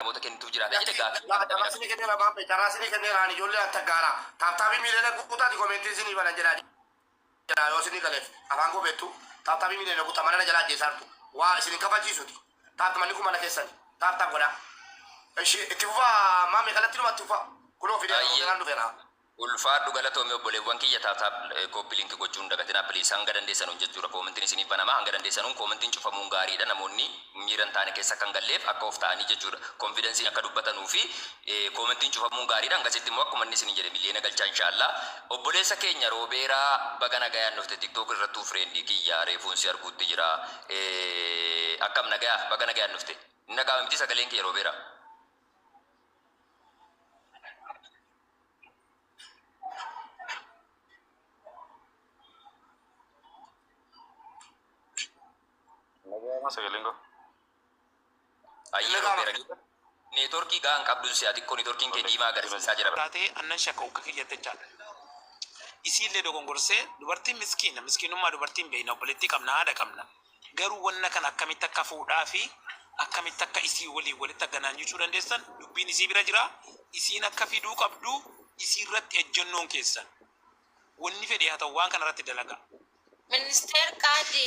namoota kennitu jiraata jedhe Carrasini kennera baabbe carrasini kennera ani ijoollee attaggaara taaptaabii miileena guutuutaati komentii isinii banan jedhaa yoo isinii galeef afaan gobeettu taaptaabii miileena guutaa mana jalaa ajjeesartu waa isin kafachiisuti taaptamanni kun mana keessani taaptaaf godhaa itti fufaa maamee kalatti dhumatti fufaa kunoo fidee ogeelaan dhufeera. Ulfaadhu galatoomee obboleewwan kiyya taataaf kooppilinki gochuun dagatina piliis hanga dandeessanuun jechuudha koomentiin isinii banamaa hanga dandeessanuun koomentiin cufamuun gaariidha namoonni miiran taane keessa kan galleef akka of ta'anii jechuudha konfidensiin akka dubbatanuu fi koomentiin cufamuun gaariidha hangasitti immoo akkuma inni isinii jedhe miliyoona galchaa inshaallah obboleessa keenya roobeeraa baga nagayaan dhufte tiktook irrattuu fireendii kiyya reefuunsi arguutti jira akkam nagayaa baga nagayaan dhufte nagaa miti sagaleen kiyya roobeeraa. Sagaling ko. Ayya Robeera. Neetworkii gaan qabdu si'ati ko neetworkiin kee diimaa agarsiisaa jira. Taatee annan shakka ukka kiyyatti jechaadha. Isiillee dogongorsee dubartiin miskiinummaa dubartiin beekna obboleettii qabna haadha qabna. Garuu wanna kan akkamitti akka fuudhaa fi akkamitti akka isii walitti agganaan jechuu dandeessan dubbiin isii bira jira. Isiin akka fiduu qabdu isii irratti ejjennoon keessan. Wanni fedhe haa ta'u waan kanarratti dalagaa. Ministeer Kaadi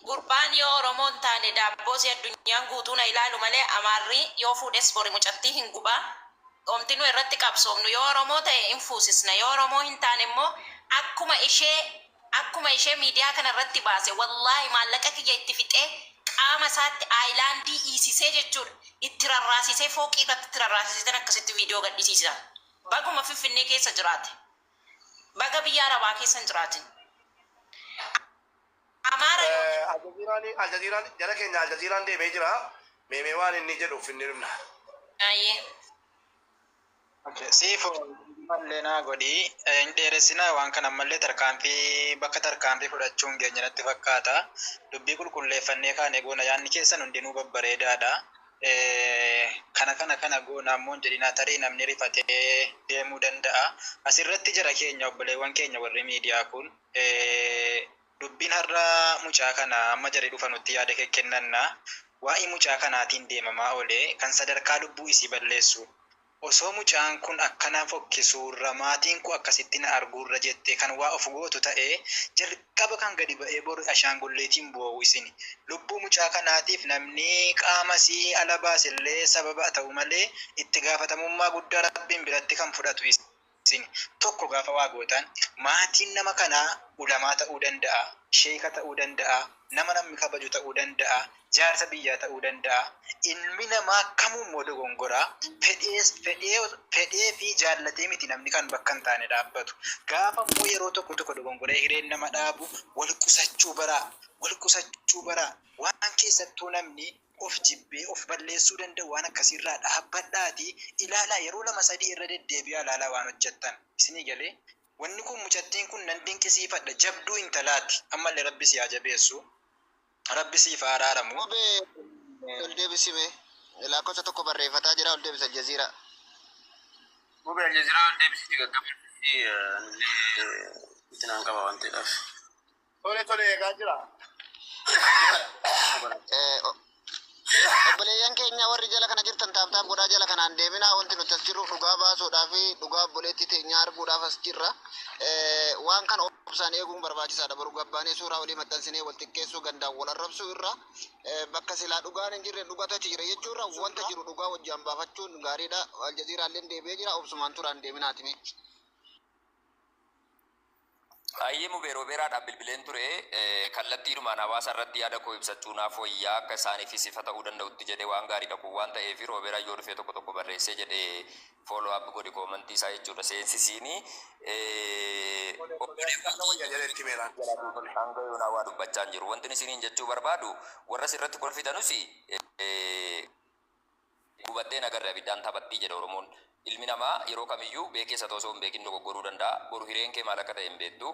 gurbaan yoo Oromoon taane daabboo si addunyaan guutuu na ilaalu malee Amaarri yoo fuudhes bori mucattii hin gubaa. Omti nu irratti qabsoomnu yoo Oromoo ta'e hin fuusisna yoo Oromoo hin taane immoo akkuma ishee miidiyaa kana irratti baase wallaahi maallaqa kiyya itti fixee qaama isaatti aayilaandii hiisisee jechuudha. Itti rarraasisee fooqii irratti itti rarraasisee akkasitti viidiyoo gadhisiisa. Baguma Finfinnee keessa jiraate. Baga biyya Arabaa keessa hin jiraatin. Aljazeeraan jara keenya Aljazeeraan deemee jira. Meemee waan inni jedhu finni dhumna. Ayyee. Siifoo mallee naa godhi hin dheeressinaa waan kana ammallee tarkaanfii bakka tarkaanfii fudhachuun keenya natti fakkaata. Dubbii qulqulleeffannee kaane goona yaanni keessan hundinuu babbareedaadha. Kana goona ammoo jedhinaa tarii namni rifatee deemuu danda'a. Asirratti jara keenya obboleewwan keenya warri miidiyaa kun dubbiin har'a mucaa kana amma jarri dhufanutti yaada kennanna waa'ee mucaa kanaatiin deemamaa olee kan sadarkaa lubbuu isii balleessu osoo mucaan kun akkana fokkisuurra maatiin kun akkasitti na arguurra jette kan waa of gootu ta'ee jalqaba kan gadi ba'ee boru ashaangulleetiin bu'u isin lubbuu mucaa kanaatiif namni qaama sii ala baasillee sababa ta'u malee itti gaafatamummaa guddaa rabbiin biratti kan fudhatu isin tokko gaafa waa gootan maatiin nama kanaa ulamaa ta'uu danda'a, sheeka ta'uu danda'a, nama namni kabaju ta'uu danda'a, jaarsa biyyaa ta'uu danda'a. Ilmi namaa kamummoo dogongoraa fedhee fi jaallatee miti namni kan bakka hin taane dhaabbatu. Gaafa immoo yeroo tokko dogongoree hireen nama dhaabu wal qusachuu baraa waan keessattuu namni of jibbee of balleessuu danda'u waan akkasiirraa dhaabbadhaati ilaalaa yeroo 2-3 irra deddeebi'aa ilaalaa waan hojjettan isinii galee. Wanni kun mucattiin kun nan dinqisiifadha jabduu intalaati ammallee rabbi si haa jabeessu rabbi siif haa araaramu. Ol deebisime lakkoofsa tokko barreeffataa jira ol deebisa Aljazeera. Gubee Aljazeera ol deebisiti gaggabatti itinaan qaba waan ta'eef. Tole eegaa jira. Obboleeyyan keenya warri jala kana jirtan taaptaaf godhaa jala kanaan deeminaa wanti nuti as jirru dhugaa baasuudhaa fi dhugaa obboleettii teenya arguudhaaf as jirra. Waan kana obsaan eeguun barbaachisaadha. Baruu gabbaanee suuraa walii maxxansinee wal xiqqeessuu gandaan wal arrabsuu irra bakka silaa dhugaan hin jirre dhugatu achi jira jechuurra wanta jiru dhugaa wajjin baafachuun gaariidha. Aljazeeraallee deebi'ee jira obsumaan turaan deeminaatimi. Ayyemu beeraadhaaf bilbileen ture kallattiidhumaan hawaasa irratti yaada koo ibsachuu naaf wayyaa akka isaaniifis ifa ta'uu danda'utti jedhee waan gaariidha kun waan ta'eef Roobeeraa yoo dhufee tokko barreessee jedhee follow up godhi koomentii isaa jechuudha seensisiini hanga yoonaa waa dubbachaa hin jiru wanti isiniin jechuu barbaadu warra sirratti kolfitanus gubattee nagarra abiddaan taphattii jedha Oromoon. Ilmi namaa yeroo kamiyyuu beekeessa osoo hin beekin dogoggoruu danda'a. Boru hireen kee maal akka ta'e hin beektu.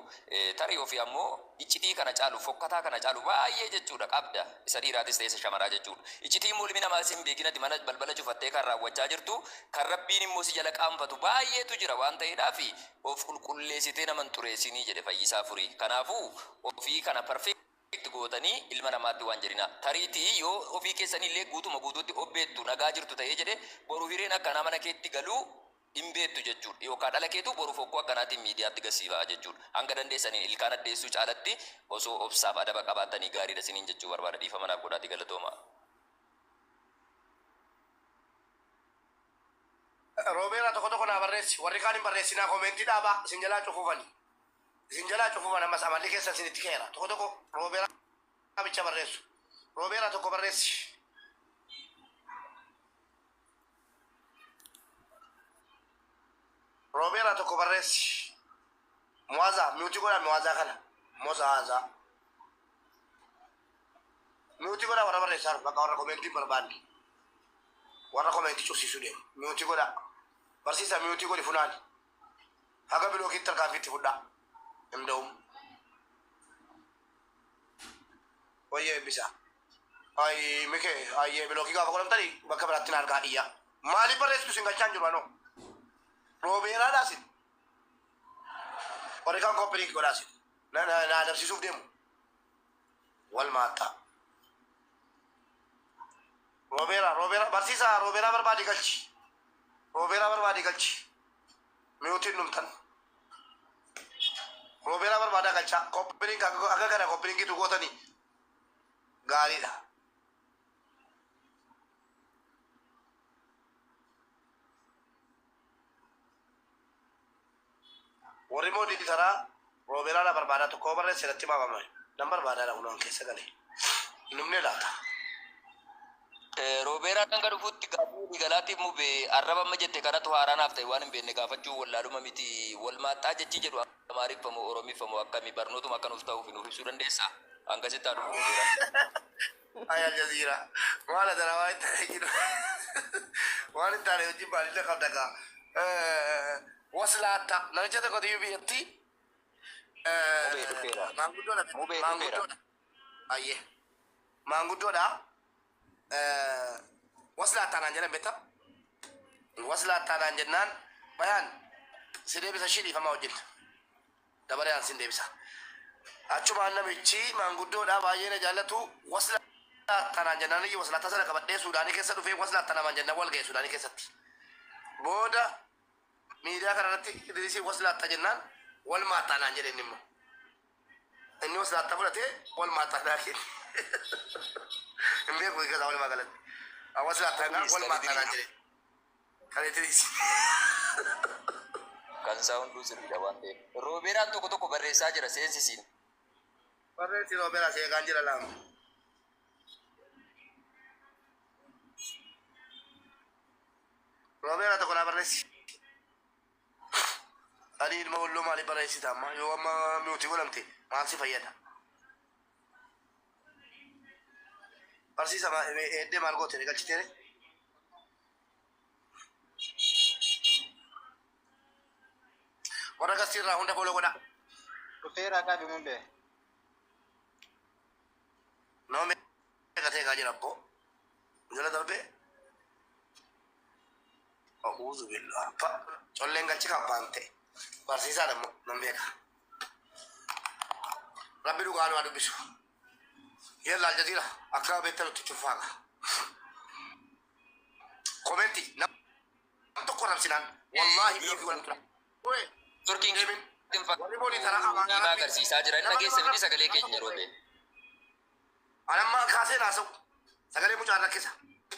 Tarii ofii ammoo iccitii kana caalu fokkataa kana caalu baay'ee jechuudha qabda. Isa dhiiraatis ta'e isa shamaraa jechuudha. Iccitii immoo ilmi namaa hin beekinatti mana balbala cufattee kan raawwachaa jirtu kan rabbiin immoo si jala qaanfatu baay'eetu jira waan ta'eedhaaf of qulqulleessitee naman xureessinii jedhe Fayyisaa Furii. Kanaafuu ofii kana perfect itti gootanii ilma namaatti waan jedhina. Tariitii yoo ofii keessanillee guutuma guutuutti obbeettu nagaa jirtu ta'ee jedhe boru hireen akkanaa mana keetti galuu hin beektu jechuudha. Yookaan dhala keetu boru fokkoo akkanaatiin miidiyaatti gasiifaa jechuudha. Hanga dandeessanii ilkaan addeessuu caalatti osoo obsaaf adaba qabaatanii gaariidha isiniin jechuu barbaada. Dhiifama naaf godhaatii galatooma. Robeera tokko naa barreessi. Warri kaan hin barreessinaa koomeentii dhaabaa isin jalaa cufufani. Isin jalaa cufufan ammas amalli keessa isinitti keera. Tokko Robeera bicha barreessu. Robeera tokko barreessi. Robeera tokko barreessi. Mwaza, miuti godha mwaza kana. Mozaza. Miuti godha warra barreessaa bakka warra koomeentii barbaanni. Warra koomeentii cufsiisuu deemu. Miuti godha. Barsiisa miuti godhi funaani. Haga bilookitti tarkaanfiitti fudhaa. Himda'um. Wayyee bisa. Ay mike ay bilookii gaafa godhamtanii bakka biraatti na argaa dhiyyaa. Maaliif barreessitu isin galchaan jiru anoo? Robeeraadhaa isin. Warri kaan koppiriik godhaa isin. Na adabsiisuuf deemu. Wal maaxaa. Robeera barsiisaa Robeeraa barbaadii galchi. Robeeraa barbaadii galchi. Miutiin dhumtan. Robeeraa barbaadaa galchaa. Koppiriik akka kana koppiriikiitu gootanii gaariidha. Warri moodii taraa Robeeraadhaa barbaadaa tokko barreesse irratti maamame. Nan barbaadaadha unoon keessa galee. Numne laata. Robeeraa hanga dhufuutti gaafii galaatiif mube arraba amma jette kanatu haaraanaaf ta'e waan hin beekne gaafachuu wallaaluma miti wal maaxaa jechi jedhu amaariiffamoo oromiiffamoo akkamii barnootuma akka nuuf ta'uuf nuuf ibsuu dandeessaa? Hangasitti haadhu Robeeraa. Ay Aljazeera. Maala dara waa itti ta'e jiru. Waan itti ta'e hojii baadiyyaa qabda kaa. Waslaata. Namicha tokko tiyyuu biyyatti. Maanguddoodha. Ayyee. Maanguddoodha. Waslaattaadhaan jedhan beektaa? Waslaattaadhaan jennaan bayaan si deebisa shii dhiifamaa hojjeta. Dabareen sin deebisa. Achumaan namichi maanguddoodha baay'ee na jaallatu waslaattaadhaan jennaan iyyuu waslaattaa sana qabadhee Suudaanii keessa dhufee waslaattaadhaan jennaan wal ga'e Suudaanii keessatti. Booda miidiyaa kanarratti Idrisii waslaattaa jennaan wal maaxaadhaan jedheen immoo. Inni waslaattaa fudhatee wal maaxaadhaan kenne. Hin beeku egaa wal magaalatti. Waslaattaan wal maaxaadhaan jedheen. Kan Idrisii. Kan isaa hunduu sirriidha waan ta'eef. Robeeraan tokko barreessaa jira seensisiin. Barreessi Robeeraa seeqaan jira laamu. Robeeraa tokko naa barreessi. Ani ilma walloo maaliif barreessita amma yoo amma miutii godhamte maal si fayyada? Barsiisa eeddee maal goote galchiteere? Warra gasirraa hunda boloo godha. Dhufeeraa qaabi mundee. Nama meeqa ta'e jira abbo. Jala darbee. A'uuzu billah. Colleen galchi kabbaan ta'e. Barsiisaa dammo nan beeka. Rabbi dhugaa nu dubbisu. Yalla Aljazeera akka beektanutti cufaaqa. Koomenti nam tokko rabsinaan wallaahi biyyoo fi wal tura. Turkiin agarsiisaa jira. Inni dhageessa miti sagalee keenya Roobee. Anamma kaasee naasa'u sagalee mucaa rakkisa.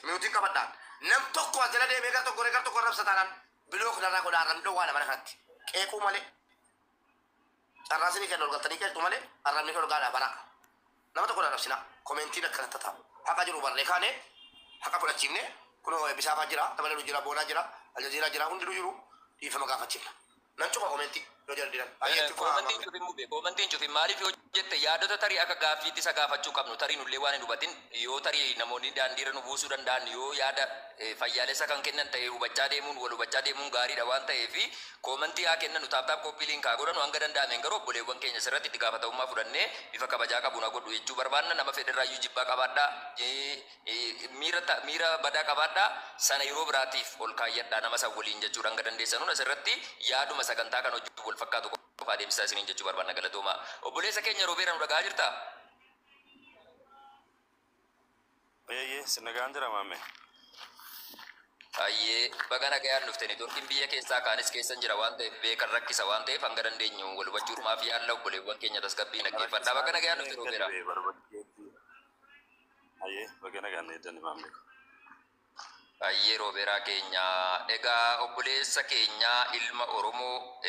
Miutiin qabadhaan. Nam tokko as jala deemee gar tokko rabsataanaan biloo kanarraa godhaa arrabni waan mana kanatti. Qeequu malee. Carraasini kenna ol galtanii qeequu malee arrabni kan olgaadhaa bara. Nama tokko rabsina. Koomentiin akkanatti taa'u. Haqa jiru barree kaanee haqa fudhachiifne kunoo bisaafaa jira, dabaluu jira, boonaa jira, Aljazeeraa jira, hundinuu jiru dhiifama gaafachiifna. Nan cufa koomentii yoo jardiran. Koomentiin cufi maaliif yoo jette yaadota tarii akka gaaffiitti isa gaafachuu qabnu tarii nullee waan hin hubatin yoo tarii namoonni daandiirra nu buusuu danda'an yoo yaada fayyaalessa kan kennan ta'e hubachaa deemuun wal hubachaa deemuun gaariidha waan ta'eef koomentii haa kennan taaptaap koppii liinkaa godhanu hanga danda'ameen garuu obboleewwan keenya sirratti itti gaafatamummaa fudhannee bifa kabajaa qabuun haa godhu jechuu barbaanna nama federaayyuu jibbaa qabaadhaa miira badaa qabaadhaa sana yeroo biraatiif ol kaayyadhaa nama san waliin jechuudha hanga dandeessanuun asirratti yaaduma sagantaa kan hojjetu wal fakkaatu qofaa deemsisaa isiniin jechuu barbaanna galatooma obboleessa keenya Robeeraa nu dhagaa jirta sinagaan jira maame. Ayyee baga nagayaan dhufteni turtiin biyya keessaa kaanis keessan jira waan ta'eef beekan rakkisa waan ta'eef hanga dandeenyu wal hubachuudhumaa fi alla obboleewwan keenya tasgabbii naggeeffadhaa baga nagayaan dhufte Roobeera. Baga nagaan eeddan maame. Ayyee Roobeeraa keenya egaa obboleessa keenya ilma Oromoo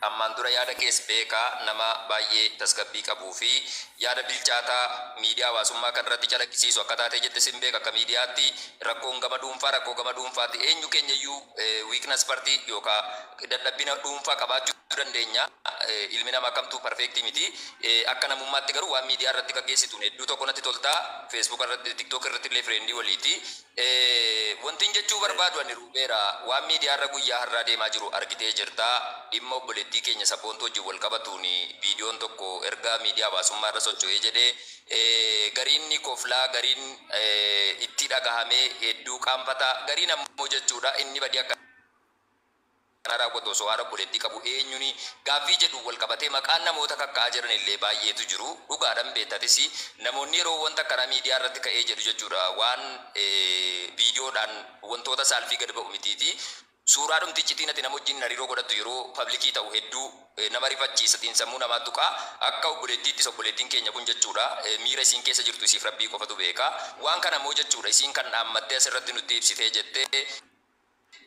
ammaan dura yaada kees beekaa nama baay'ee tasgabbii qabuu fi yaada bilchaataa miidiyaa hawaasummaa kan irratti calaqqisiisu akka taatee jette sin beeka akka miidiyaatti rakkoo gama dhuunfaatti eenyu keenya iyyuu weakness partii yookaan dadhabbina dhuunfaa qabaachuu dandeenya. Ilmi namaa kamtuu perfeektii miti. Akka namummaatti garuu waan miidiyaa irratti gaggeessituun hedduu tokko natti toltaa. Facebook irratti, TikTok irratti illee fireendii waliiti. Wanti jechuu barbaadu ani Roobeera waan miidiyaa irra guyyaa har'aa deemaa jiru argitee jirta. Dhimma obboleettii keenya Sabboontuu wajjin wal qabatuun viidiyoon tokko erga miidiyaa hawaasummaa irra socho'ee jedhee gariin ni koflaa, gariin itti dhagahamee hedduu qaanfataa, gariin ammoo jechuudha inni badii akka kana raawwatu osoo haadha obboleettii qabu eenyuni gaaffii jedhu wal qabatee maqaan namoota kakka'aa jiran illee baay'eetu jiru. Dhugaadhaan beektatis namoonni yeroo wanta karaa miidiyaa irratti ka'ee jedhu jechuudha waan viidiyoodhaan wantoota saalfii gad ba'u mitiiti. Suuraa dhumtichitiin ati nama wajjin hariiroo godhattu yeroo paablikii ta'u hedduu nama rifachiisatiin sammuu namaa tuqaa akka obboleettiittis obboleettiin keenya kun jechuudha miira isiin keessa jirtu isiif rabbii qofatu beeka. Waan kana immoo jechuudha isiin kan dhaammattee asirratti nutti ibsitee jettee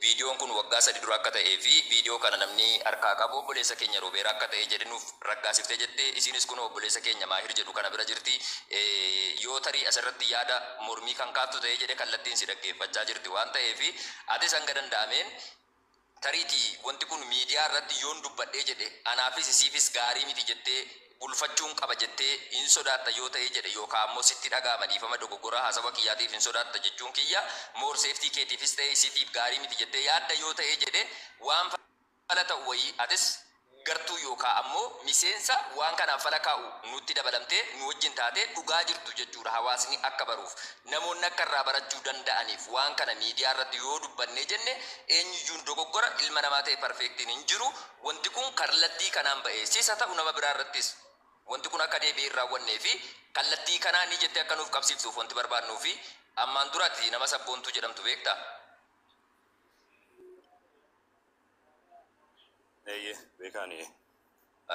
viidiyoon kun waggaa 3 dura akka ta'ee fi viidiyoo kana namni harkaa qabu obboleessa keenya Roobeera akka ta'e jedhinuuf raggaasiftee jettee isinis kun obboleessa keenya Maahir jedhu kana bira jirti. Yoo tarii asirratti yaada mormii kan kaattu ta'ee jedhe kallattiin si dhaggeeffachaa jirti waan ta'eef atis hanga danda'ameen tariitii wanti kun miidiyaa irratti yoon dubbadhee jedhe anaafis isiifis gaarii miti jettee bulfachuun qaba jettee hin sodaatta yoo ta'ee jedhe yookaan ammoo sitti dhagaama dhiifama dogoggoraa haasawaa kiyyaatiif hin sodaatta jechuun kiyya moor seeftii keetiifis ta'ee isiitiif gaarii miti jettee yaadda yoo ta'ee jedhe waan fala ta'u wayii atis gartuu yookaan ammoo miseensa waan kanaaf fala kaa'u nutti dabalamtee nu wajjin taatee dhugaa jirtu jechuudha hawaasni akka baruuf namoonni akka irraa barachuu danda'aniif waan kana miidiyaa irratti yoo dubbannee jenne eenyuyyuun dogoggora ilma namaa ta'e perfeektiin hin jiru. Wanti kun kallattii kanaan ba'ee siisa ta'u nama biraa irrattis wanti kun akka deebi'ee hin raawwannee fi kallattii kanaan ni jettee akka nuuf qabsiiftuuf wanti barbaadnuu fi ammaan duratti nama Sabboontuu jedhamtu beektaa? Beekani.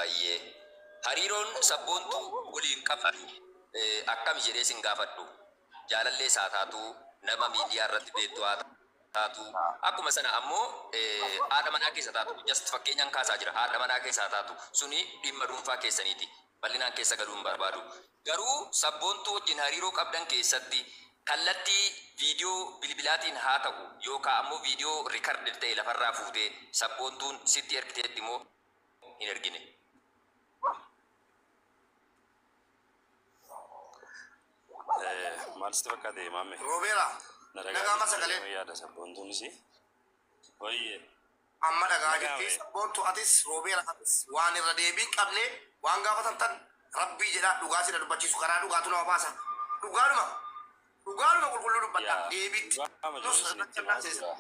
Ayyee. Hariiroon Sabboontuu waliin qaban akkam jedhee sin gaafadhu. Jaalallee isaa taatu nama miidiyaa irratti beektu haa taatu. Akkuma sana ammoo haadha manaa keessa taatu. Just fakkeenyaan kaasaa jira. Haadha manaa keessa taatu suni dhimma dhuunfaa keessaniiti. Bal'inaan keessa galuu hin barbaadu. Garuu Sabboontuu wajjin hariiroo qabdan keessatti kallattii viidiyoo bilbilaatiin haa ta'u yookaan ammoo viidiyoo riikardii ta'e lafarraa fuutee Sabboontuun sitti ergiteetti immoo hin ergine. Maal sitti fakkaate maame? Roobeera. Nagaa masa galee. Yaada Sabboontuunis. Wayyee. Amma dhagaa jirti Sabboontuu atis Roobeera atis waan irra deebii qabne waan gaafatamtan rabbii jedhaa dhugaa sina dubbachiisu karaa dhugaatu nama baasa. Dhugaadhuma qulqulluu dubbadha deebiitti. Nus irratti seesa.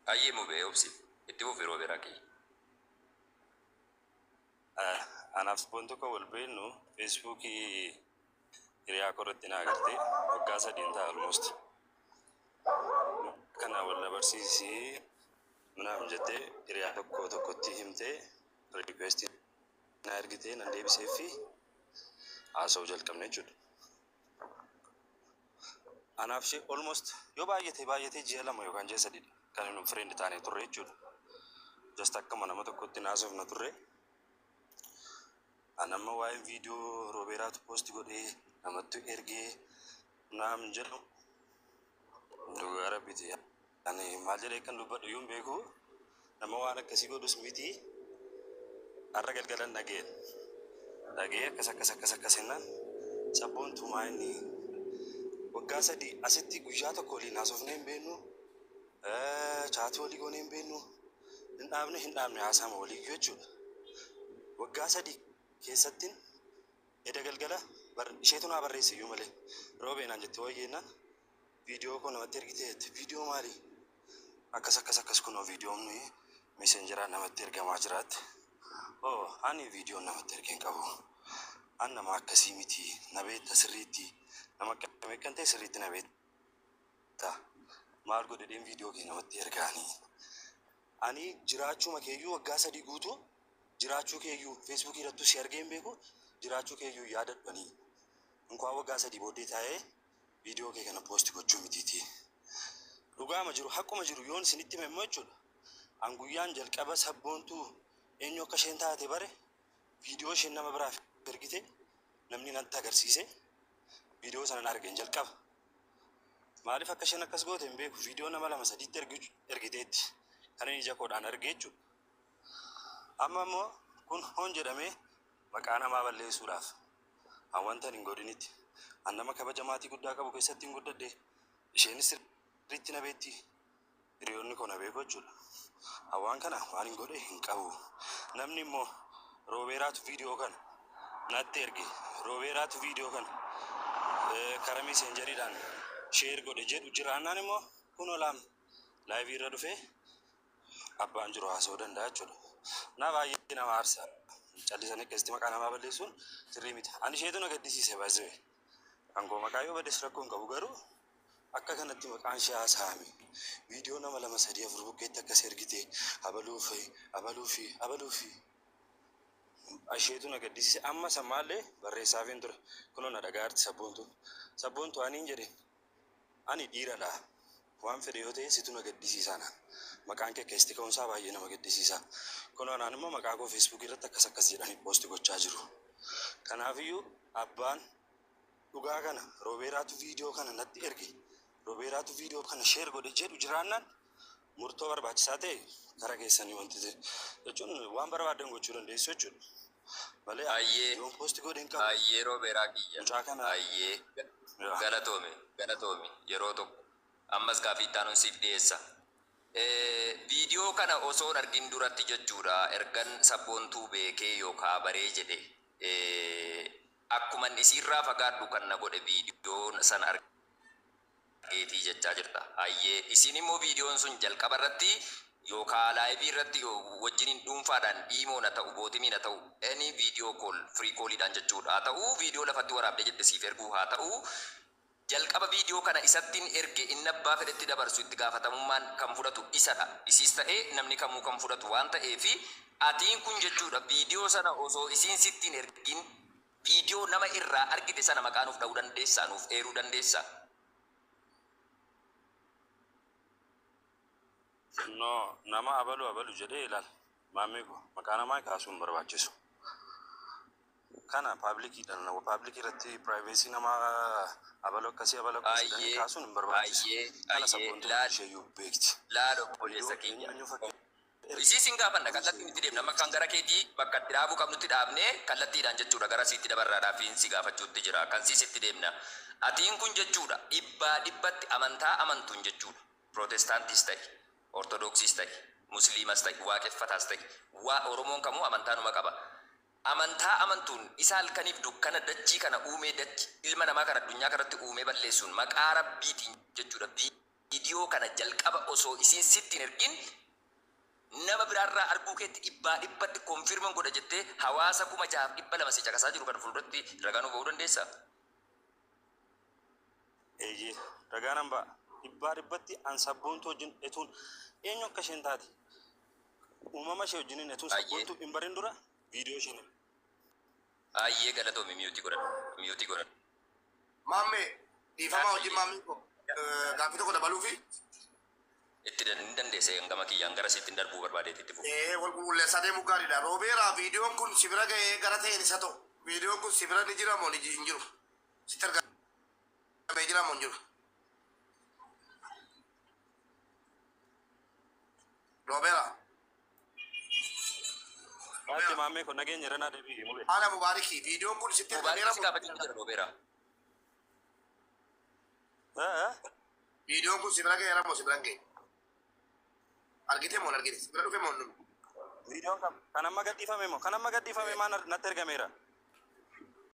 Ayyee mubee obsi itti fufi Roobeeraa kiyya. Anaaf Sabboontuu kan wal beeknu Feesbuukii hiriyaa korratti na agartee waggaa 3 ta'a almost. Kana wal dabarsiisee ምናምን jettee hiriyaa tokkotti himtee riikweestii na ergitee nan deebisee fi haasa'uu jalqabne jechuudha. Anaaf ishee almost yoo baay'atee ji'a 2 yookaan ji'a 3 kan nu friend taanee turre jechuudha. Just akkuma nama tokkotti naasofna turre. Anamma waa'ee viidiyoo Roobeeraatu poost godhee namatti ergee naam jedhu dhugaa rabbiiti. Ani maal jedhee kan dubbadhu yoon beeku nama waan akkasii godhus miti har'a galgalan dhagee akkas jennaan Sabboontuu inni waggaa 3 asitti guyyaa tokko waliin haasofnee hin beeknu chaatii walii goonee hin beeknu hin dhaabne haasama walii jechuudha. Waggaa 3 keessattiin edda galgala isheetu naa barreesse iyyuu malee Roobeenaan jettee wayyeennaan viidiyoo kun namatti ergiteetti viidiyoo maali? Akkas kunoo viidiyoon meesenjeraan namatti ergamaa jiraatti. Ani viidiyoon namatti ergeen qabu. An nama akkasii miti na beekta sirriitti nama akkam kan ta'e sirriitti na beekta. Maal godheen viidiyoo kee namatti ergaanii. Ani jiraachuma keeyyuu waggaa 3 guutuu jiraachuu keeyyuu feesbuukii irratti si argeen beeku jiraachuu keeyyuu yaadadhanii. Inkwaa waggaa 3 booddee taa'ee viidiyoo kee kana poosti gochuu mitiiti. Dhugaama jiru haqquma jiru yoon isinitti himemmoo jechuudha. An guyyaan jalqaba sabboontuu eenyu akka isheen taate bare viidiyoo isheen nama biraaf ergite namni natti agarsiise viidiyoo sana argeen jalqaba. Maaliif akka isheen akkas goote hin beeku viidiyoo nama 2-3 ergiteetti kan inni ija koodhaan argee jechuudha. Amma immoo kun hoon jedhamee maqaa namaa balleessuudhaaf an wanta hin godhinitti an nama kabajamaatii guddaa qabu keessatti hin guddadde isheenis sirriitti na beekti hiriyoonni koo na beeku jechuudha. Waan kana waan hin godhe hin qabu. Namni immoo Roobeeraatu viidiyoo kana natti erge Roobeeraatu viidiyoo kana karaa meeseenjeriidhaan sheer godhe jedhu jiraannaan immoo kun olaam laayivii irra dhufee abbaan jiru haasa'uu danda'a jechuudha. Na baay'ee nama aarsa. Callisanii keessatti maqaa namaa balleessuun sirrii miti. Ani isheetu na gaddisiise baay'ee. Angoo maqaa yoo baddeessu rakkoo hin qabu garuu akka kanatti maqaan ishee haasa'ame. Viidiyoo nama 2-3-4 bukkeetti akkas ergite abaluufi. Isheetu na gaddisiise amma sammaallee barreessaaf hin ture. Kunoo na dhagaarti sabboontu. Sabboontu aniin jedhe ani dhiiradha. Waan fedhe yoo ta'e situ na gaddisiisana. Maqaan kee keessatti ka'umsaa baay'ee nama gaddisiisa. Kunoo naan immoo maqaa koo feesbuukii irratti akkas jedhanii poosti gochaa jiru. Kanaafiyyuu abbaan dhugaa kana Roobeeraatu viidiyoo kana natti erge. Roobeeraatu viidiyoo kana sheer godhe jedhu jiraannaan murtoo barbaachisaa ta'e karaa keessanii wanti ta'e jechuun waan barbaadan gochuu dandeessu jechuudha. Malee yoon poosti godhe hin qabu. Ayyee Roobeeraa kiyya. Mucaa kana Ayyee galatoomi yeroo tokko ammas gaaffii itti aanuun siif dhiyeessa. Viidiyoo kana osoo argin duratti jechuudha ergan sabboontuu beekee yookaan baree jedhe akkuma isiirraa fagaadhu kan na godhe viidiyoon sana argeetii jechaa jirta. Ayyee isin immoo viidiyoon sun jalqaba irratti yookaan laayivii irratti wajjiniin dhuunfaadhaan dhiimoon haa ta'u bootimiin haa ta'u any viidiyoo kool firii kooliidhaan jechuudha haa ta'u viidiyoo lafatti waraabdee jette siif erguu haa ta'u. Jalqaba viidiyoo kana isattiin erge inni abbaa fedhetti dabarsu itti gaafatamummaan kan fudhatu isadha. Isiis ta'ee namni kamuu kan fudhatu waan ta'eefi atiin kun jechuudha viidiyoo sana osoo isiin sittiin ergin viidiyoo nama irraa argite sana maqaa nuuf dha'uu dandeessaa nuuf eeruu dandeessaa. No nama abalu jedhee ilaal maammee koo maqaa namaa kaasuun barbaachisu. Kana paablikiidhaan nama paablikii irratti piraayiveesii namaa abaloo akkasii kaasuun hin barbaachisu. Kana sabboontuu isheeyyuu beekti. Laalo obboleessa keenya. Isiis hin gaafanna kallattiin itti deemna amma kan gara keetii bakka itti dhaabuu qabnutti dhaabnee kallattiidhaan jechuudha gara siitti dabarraadhaaf si gaafachuutti jira kan siis itti deemna. Atiin kun jechuudha dhibbatti amantaa amantuun jechuudha. Prootestaantiis ta'e, Ortodoksiis ta'e, Musliimas ta'e, Waaqeffataas ta'e, Oromoon kamuu amantaa numa qaba. Amantaa amantuun isa halkaniif dukkana dachii kana uumee dachi ilma namaa kana addunyaa kanatti uumee balleessuun maqaa rabbiitiin jechuudha. Viidiyoo kana jalqaba osoo isiin sittiin ergin nama biraarraa arguu keetti dhibbatti konfirman godha jettee hawaasa 6,200 si caqasaa jiru kan fuulduratti ragaa nu ba'uu dandeessaa? Eeyyee ragaa nan ba'a dhibbatti an sabboontuu wajjin etuun eenyu akka isheen taate uumama ishee wajjin etuun sabboontuu hin barin dura viidiyoo isheen Ayyee galatoomi miyuutii godhan. Maammee dhiifamaa wajjin maammee koo gaaffii tokko dabaluufi. Itti dandeesse gama kiyyaan gara siittiin darbuu barbaadeetti itti fufu. Wal qulqulleessaa deemuu gaariidha. Roobeeraa viidiyoon kun sibira ga'ee gara ta'een isa ta'u. Viidiyoon kun sibira ni jira moo hin jiru? Sitti argamee jira moo hin jiru? Roobeeraa. Ati maammee kun nageenya irra naa deebi'ee mule. Ana Mubaarikii viidiyoon kun sitti Mubaarik si gaafachuu jira Roobeeraa. Viidiyoon kun sibira ga'eera moo sibira ga'e? Argite moo argite? Sibira dhufe moo? Viidiyoon kan amma gadhiifame moo kan amma gadhiifame maan natti ergameera.